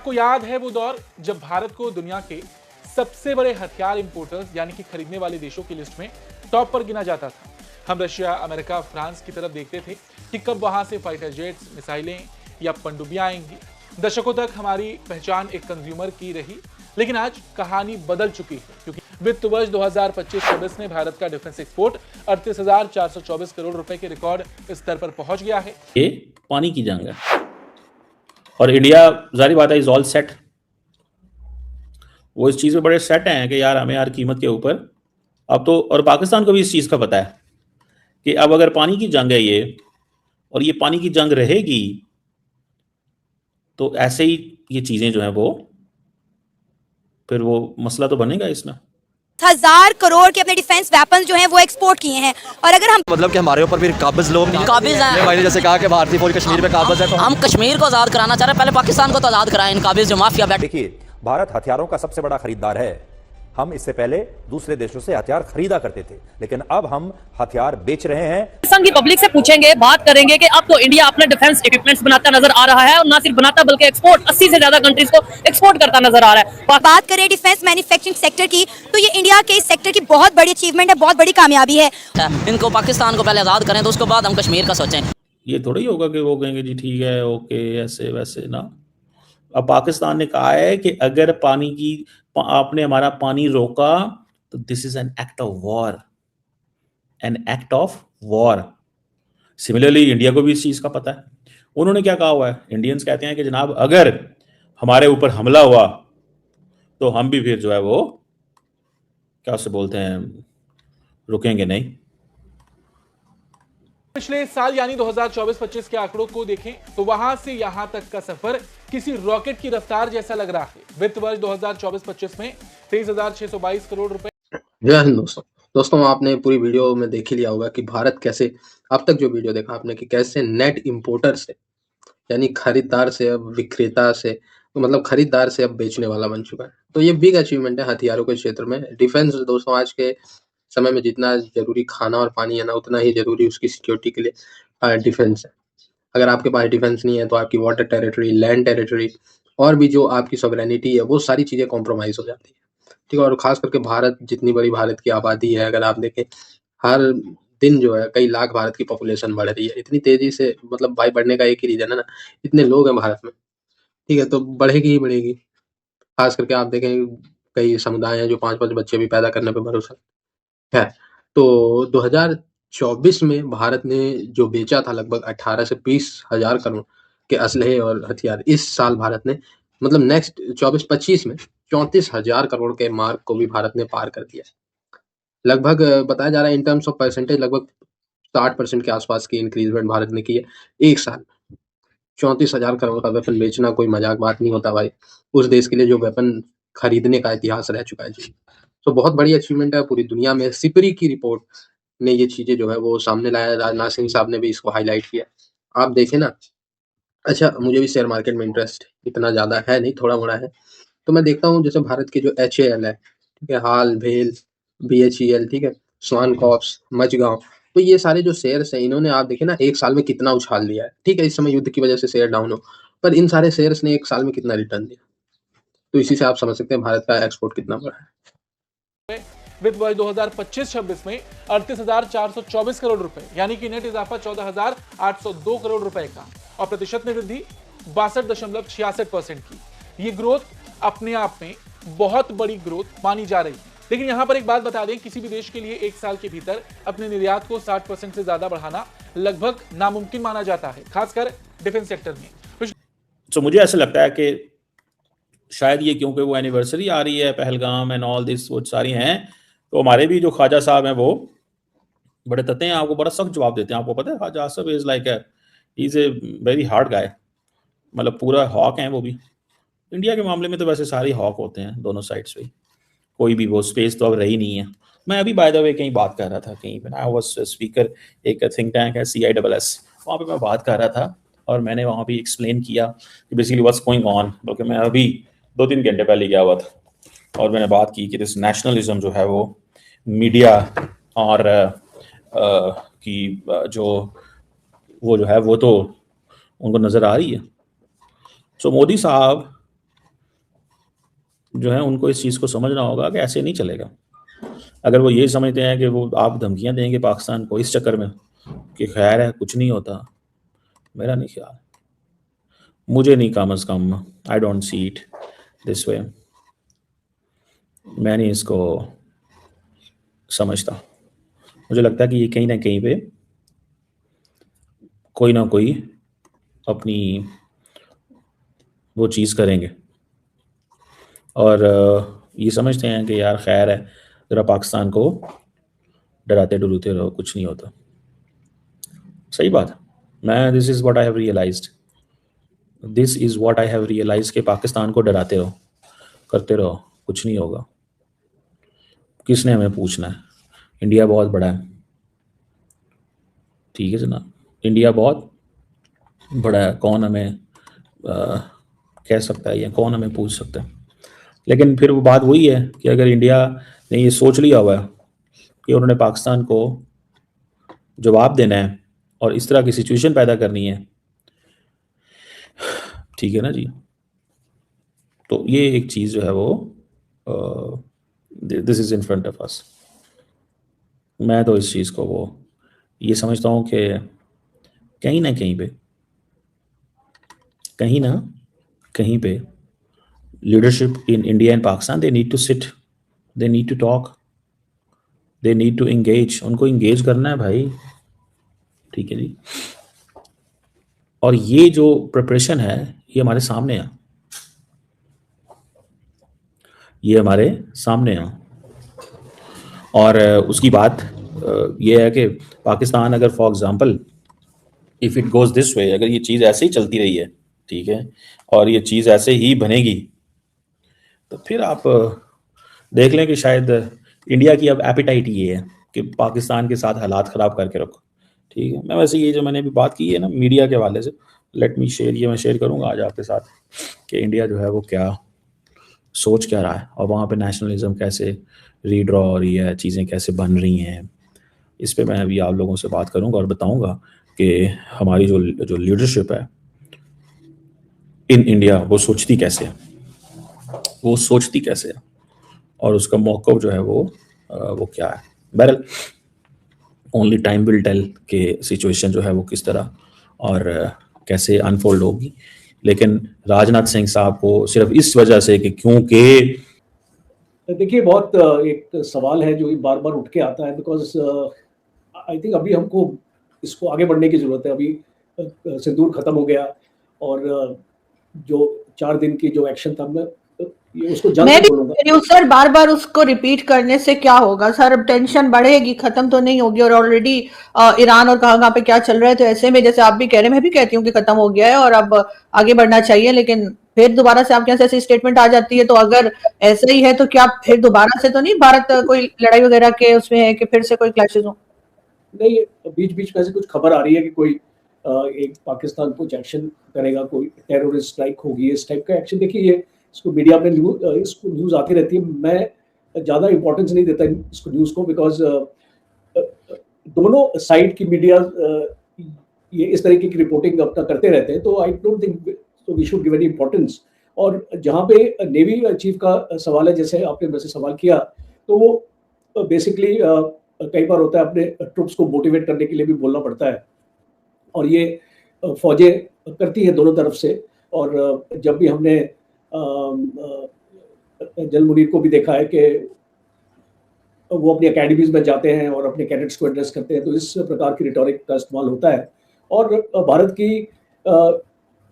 आपको याद है वो दौर जब भारत को दुनिया के सबसे बड़े हथियार इंपोर्टर्स यानी कि खरीदने वाले देशों की लिस्ट में टॉप पर गिना जाता था। हम रशिया, अमेरिका, फ्रांस की तरफ देखते थे कि कब वहां से फाइटर जेट्स, मिसाइलें या पनडुब्बियां आएंगी। दशकों तक हमारी पहचान एक कंज्यूमर की रही, लेकिन आज कहानी बदल चुकी है क्योंकि वित्त वर्ष 2025-26 में भारत का डिफेंस एक्सपोर्ट 38,424 करोड़ रुपए के रिकॉर्ड स्तर पर पहुंच गया है। ये पानी की जंग है और इंडिया जारी बात है इज ऑल सेट। वो इस चीज़ में बड़े सेट हैं कि यार हमें यार कीमत के ऊपर अब तो, और पाकिस्तान को भी इस चीज़ का पता है कि अब अगर पानी की जंग है ये, और ये पानी की जंग रहेगी, तो ऐसे ही ये चीज़ें जो हैं वो फिर वो मसला तो बनेगा इसमें। 1,000 करोड़ के अपने डिफेंस वेपन्स जो हैं वो एक्सपोर्ट किए हैं। और अगर हम मतलब कि हमारे ऊपर भी काबिज लोग नहीं, काबिज हैं। भाई ने जैसे कहा कि भारतीय फौज कश्मीर पे काबिज है, तो हम कश्मीर को आज़ाद कराना चाह रहे हैं, पहले पाकिस्तान को तो आज़ाद कराएं। इन काबिज जो माफिया बैठे। देखिए, भारत हथियारों का सबसे बड़ा खरीदार है। हम इससे पहले दूसरे देशों से हथियार खरीदा करते थे, लेकिन अब हम हथियार बेच रहे हैं। पाकिस्तान की पब्लिक से पूछेंगे, बात करेंगे कि अब तो इंडिया अपने डिफेंस इक्विपमेंट्स बनाता नजर आ रहा है, और ना सिर्फ बनाता बल्कि एक्सपोर्ट 80 से ज्यादा कंट्रीज को एक्सपोर्ट करता नजर आ रहा है। बात करें डिफेंस मैन्युफैक्चरिंग सेक्टर की, तो ये इंडिया के इस सेक्टर की बहुत बड़ी अचीवमेंट है, बहुत बड़ी कामयाबी है। इनको पाकिस्तान को पहले आज़ाद करें तो उसके बाद हम कश्मीर का सोचें। ये थोड़ा ही होगा कि वो कहेंगे जी ठीक है, ओके, ऐसे वैसे ना। अब पाकिस्तान ने कहा है कि अगर आपने हमारा पानी रोका तो this is an act of war, an act of war. Similarly India को भी इस चीज का पता है। उन्होंने क्या कहा हुआ है, इंडियंस कहते हैं कि जनाब अगर हमारे ऊपर हमला हुआ तो हम भी फिर जो है वो क्या उससे बोलते हैं, रुकेंगे नहीं। पिछले साल यानी 2024-25 के आंकड़ों को देखें तो वहां से यहां तक का सफर किसी रॉकेट की रफ्तार जैसा लग रहा है। वित्त वर्ष 2024-25 में 23,622 करोड़ रुपए। जय हिंद दोस्तों, आपने पूरी वीडियो में देख ही लिया होगा कि भारत कैसे, अब तक जो वीडियो देखा आपने, कि कैसे नेट इंपोर्टर से यानी खरीदार से अब विक्रेता से, तो मतलब खरीदार से अब बेचने वाला बन चुका है। तो ये बिग अचीवमेंट है हथियारों के क्षेत्र में। डिफेंस दोस्तों आज के समय में जितना जरूरी खाना और पानी है ना, उतना ही जरूरी उसकी सिक्योरिटी के लिए डिफेंस है। अगर आपके पास डिफेंस नहीं है तो आपकी वाटर टेरिटरी, लैंड टेरिटरी और भी जो आपकी सॉवरेनिटी है वो सारी चीजें कॉम्प्रोमाइज हो जाती है। ठीक है, और खास करके भारत, जितनी बड़ी भारत की आबादी है, अगर आप देखें हर दिन जो है कई लाख भारत की पॉपुलेशन बढ़ रही है इतनी तेजी से। मतलब भाई बढ़ने का एक ही रीजन है ना, इतने लोग हैं भारत में। ठीक है, तो बढ़ेगी ही बढ़ेगी। खास करके आप देखें कई समुदाय हैं जो 5-5 बच्चे भी पैदा करने पे भरोसा है। तो 2024 में भारत ने जो बेचा था लगभग 18 से 20 हजार करोड़ के असलहे और हथियार, इस साल भारत ने मतलब नेक्स्ट 24-25 में 34,000 करोड़ के मार्क को भी भारत ने पार कर दिया। लगभग बताया जा रहा है इन टर्म्स ऑफ परसेंटेज लगभग 60% के आसपास की इंक्रीजमेंट भारत ने की है एक साल। 34,000 करोड़ का वेपन बेचना कोई मजाक बात नहीं होता भाई, उस देश के लिए जो वेपन खरीदने का इतिहास रह चुका है जी। तो बहुत बड़ी अचीवमेंट है पूरी दुनिया में। सिपरी की रिपोर्ट ने ये चीजें जो है वो सामने लाया, राजनाथ सिंह साहब ने भी इसको हाईलाइट किया। आप देखें ना, अच्छा मुझे भी शेयर मार्केट में इंटरेस्ट इतना ज्यादा है नहीं, थोड़ा मोड़ा है। तो मैं देखता हूँ जैसे भारत के जो HAL है, ठीक है, हाल, भेल, BHEL, ठीक है, स्वान कॉर्प्स, मझगांव, तो ये सारे जो शेयर्स हैं इन्होंने आप देखें ना एक साल में कितना उछाल लिया है। ठीक है, इस समय युद्ध की वजह से शेयर डाउन हो, पर इन सारे शेयर्स ने एक साल में कितना रिटर्न दिया। तो इसी से आप समझ सकते हैं भारत का एक्सपोर्ट कितना बड़ा है। वित्त वर्ष 2025-26 में 38,424 करोड़ रुपए यानी कि नेट इजाफा 14,802 करोड़ रुपए का, और प्रतिशत में वृद्धि 62.66% की। ये ग्रोथ अपने आप में बहुत बड़ी ग्रोथ मानी जा रही है। लेकिन यहां पर एक बात बता दें, किसी भी देश के लिए एक साल के भीतर अपने निर्यात को 60% से ज्यादा बढ़ाना लगभग नामुमकिन माना जाता है, खासकर डिफेंस सेक्टर में। तो मुझे ऐसा लगता है कि शायद ये क्योंकि वो एनिवर्सरी आ रही है, पहलगाम एंड ऑल दिस, वो सारी हैं, तो हमारे भी जो ख्वाजा साहब हैं वो बड़े तते हैं, आपको बड़ा सख्त जवाब देते हैं। आपको पता है ख्वाजा साहब is like he is a very hard guy, मतलब पूरा हॉक हैं वो भी। इंडिया के मामले में तो वैसे सारे हॉक होते हैं दोनों साइड्स पे, कोई भी वो स्पेस तो अब रही नहीं है। मैं अभी बाय द वे कहीं बात कर रहा था, कहीं पे आई वाज स्पीकर, एक थिंक टैंक है CISS, वहाँ पे मैं बात कर रहा था और मैंने वहाँ पे एक्सप्लेन किया कि बेसिकली व्हाट्स गोइंग ऑन। बल्कि मैं अभी 2-3 घंटे पहले गया हुआ था और मैंने बात की कि दिस नेशनलिज्म जो है वो मीडिया और की जो वो जो है वो तो उनको नज़र आ रही है। सो मोदी साहब जो है उनको इस चीज़ को समझना होगा कि ऐसे नहीं चलेगा। अगर वो ये समझते हैं कि वो आप धमकियां देंगे पाकिस्तान को इस चक्कर में कि खैर है कुछ नहीं होता, मेरा नहीं ख्याल, मुझे नहीं, कम अज़ कम I don't see it this way, मैं नहीं इसको समझता। मुझे लगता है कि ये कहीं ना कहीं पे कोई ना कोई अपनी वो चीज़ करेंगे और ये समझते हैं कि यार खैर है, ज़रा पाकिस्तान को डराते डरुते रहो, कुछ नहीं होता। सही बात। मैं this is what I have realised, this is what I have realised कि पाकिस्तान को डराते रहो, करते रहो, कुछ नहीं होगा। किसने हमें पूछना है? इंडिया बहुत बड़ा है, ठीक है जनाब, इंडिया बहुत बड़ा है, कौन हमें कह सकता है या कौन हमें पूछ सकता है? लेकिन फिर वो बात वही है कि अगर इंडिया ने ये सोच लिया हुआ है कि उन्होंने पाकिस्तान को जवाब देना है और इस तरह की सिचुएशन पैदा करनी है, ठीक है ना जी, तो ये एक चीज़ जो है वो this is in front of us. मैं तो इस चीज़ को वो ये समझता हूँ कि कहीं ना कहीं पे leadership in India and Pakistan, they need to sit, they need to talk, they need to engage, उनको इंगेज करना है भाई, ठीक है जी। और ये जो प्रिपरेशन है ये हमारे सामने है, ये हमारे सामने है। और उसकी बात ये है कि पाकिस्तान अगर for example if it goes this way, अगर ये चीज़ ऐसे ही चलती रही है, ठीक है, और ये चीज़ ऐसे ही बनेगी, तो फिर आप देख लें कि शायद इंडिया की अब एपिटाइट ये है कि पाकिस्तान के साथ हालात ख़राब करके रखो, ठीक है। मैं वैसे ये जो मैंने अभी बात की है ना मीडिया के हवाले से, लेट मी शेयर, ये मैं शेयर करूँगा आज आपके साथ कि इंडिया जो है वो क्या सोच क्या रहा है और वहाँ पे नेशनलिज्म कैसे रीड्रॉ हो रही है, चीज़ें कैसे बन रही हैं, इस पे मैं अभी आप लोगों से बात करूँगा और बताऊँगा कि हमारी जो लीडरशिप है इन इंडिया वो सोचती कैसे है, वो सोचती कैसे है और उसका मौक़िफ़ जो है वो क्या है। बहरहाल ओनली टाइम विल टेल कि सिचुएशन जो है वो किस तरह और कैसे अनफोल्ड होगी। लेकिन राजनाथ सिंह साहब को सिर्फ इस वजह से कि क्योंकि देखिए बहुत एक सवाल है जो बार बार उठ के आता है, बिकॉज आई थिंक अभी हमको इसको आगे बढ़ने की ज़रूरत है। अभी सिंदूर ख़त्म हो गया और जो 4 दिन की जो एक्शन था, मैं ये उसको जल्द मैं भी बोलूँगा। कह रही हूँ सर, बार बार उसको रिपीट करने से क्या होगा सर? अब टेंशन बढ़ेगी, खत्म तो नहीं होगी। और ऑलरेडी ईरान और कहाँ पे क्या चल रहा है, तो ऐसे में जैसे आप भी कह रहे हैं, मैं भी कहती हूँ कि खत्म हो गया है और अब आगे बढ़ना चाहिए। लेकिन फिर दोबारा से आपके यहाँ से ऐसी स्टेटमेंट आ जाती है, तो अगर ऐसा ही है तो क्या फिर दोबारा से तो नहीं भारत कोई लड़ाई वगैरह के उसमें है कि फिर से कोई क्लैशेस हो? नहीं, बीच बीच में से कुछ खबर आ रही है कि कोई एक पाकिस्तान कुछ एक्शन करेगा, कोई टेररिस्ट स्ट्राइक होगी, इस टाइप का एक्शन। देखिए ये इसको मीडिया में इसको न्यूज़ आती रहती है, मैं ज़्यादा इंपॉर्टेंस नहीं देता इसको न्यूज़ को, बिकॉज दोनों साइड की मीडिया ये इस तरीके की रिपोर्टिंग अपना करते रहते हैं, तो आई डोंट थिंक तो we should give any importance. और जहाँ पे नेवी चीफ का सवाल है, जैसे आपने वैसे सवाल किया, तो वो बेसिकली कई बार होता है अपने ट्रुप्स को मोटिवेट करने के लिए भी बोलना पड़ता है, और ये फौजें करती हैं दोनों तरफ से। और जब भी हमने जनरल मुनीर को भी देखा है कि वो अपनी अकेडमीज में जाते हैं और अपने कैडेट्स को एड्रेस करते हैं, तो इस प्रकार की रिटोरिक का इस्तेमाल होता है। और भारत की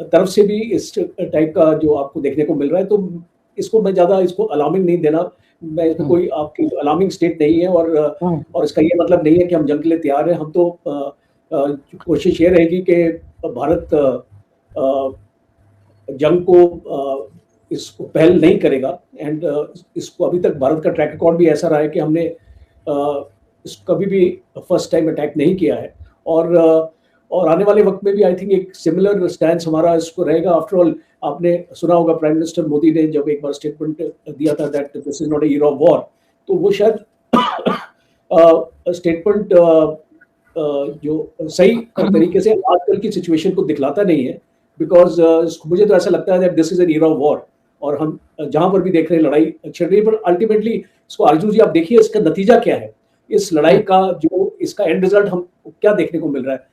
तरफ से भी इस टाइप का जो आपको देखने को मिल रहा है, तो इसको मैं ज़्यादा इसको अलार्मिंग नहीं देना, मैं इसमें कोई आपकी अलार्मिंग स्टेट नहीं है। और इसका ये मतलब नहीं है कि हम जंग के लिए तैयार हैं। हम तो कोशिश ये रहेगी कि भारत जंग को इसको पहल नहीं करेगा। एंड इसको अभी तक भारत का ट्रैक रिकॉर्ड भी ऐसा रहा है कि हमने इसको कभी भी फर्स्ट टाइम अटैक नहीं किया है। और आने वाले वक्त में भी आई थिंक एक सिमिलर स्टैंड हमारा इसको रहेगा। आफ्टर ऑल आपने सुना होगा प्राइम मिनिस्टर मोदी ने जब एक बार स्टेटमेंट दिया था that this is not a year of war, तो वो शायद स्टेटमेंट जो सही तरीके से आजकल की सिचुएशन को दिखलाता नहीं है, बिकॉज मुझे तो ऐसा लगता है that this is an year of war. और हम जहां पर भी देख रहे हैं लड़ाई छिड़ रही है, पर अल्टीमेटली इसको अर्जुन जी आप देखिए इसका नतीजा क्या है, इस लड़ाई का जो इसका एंड रिजल्ट हम क्या देखने को मिल रहा है।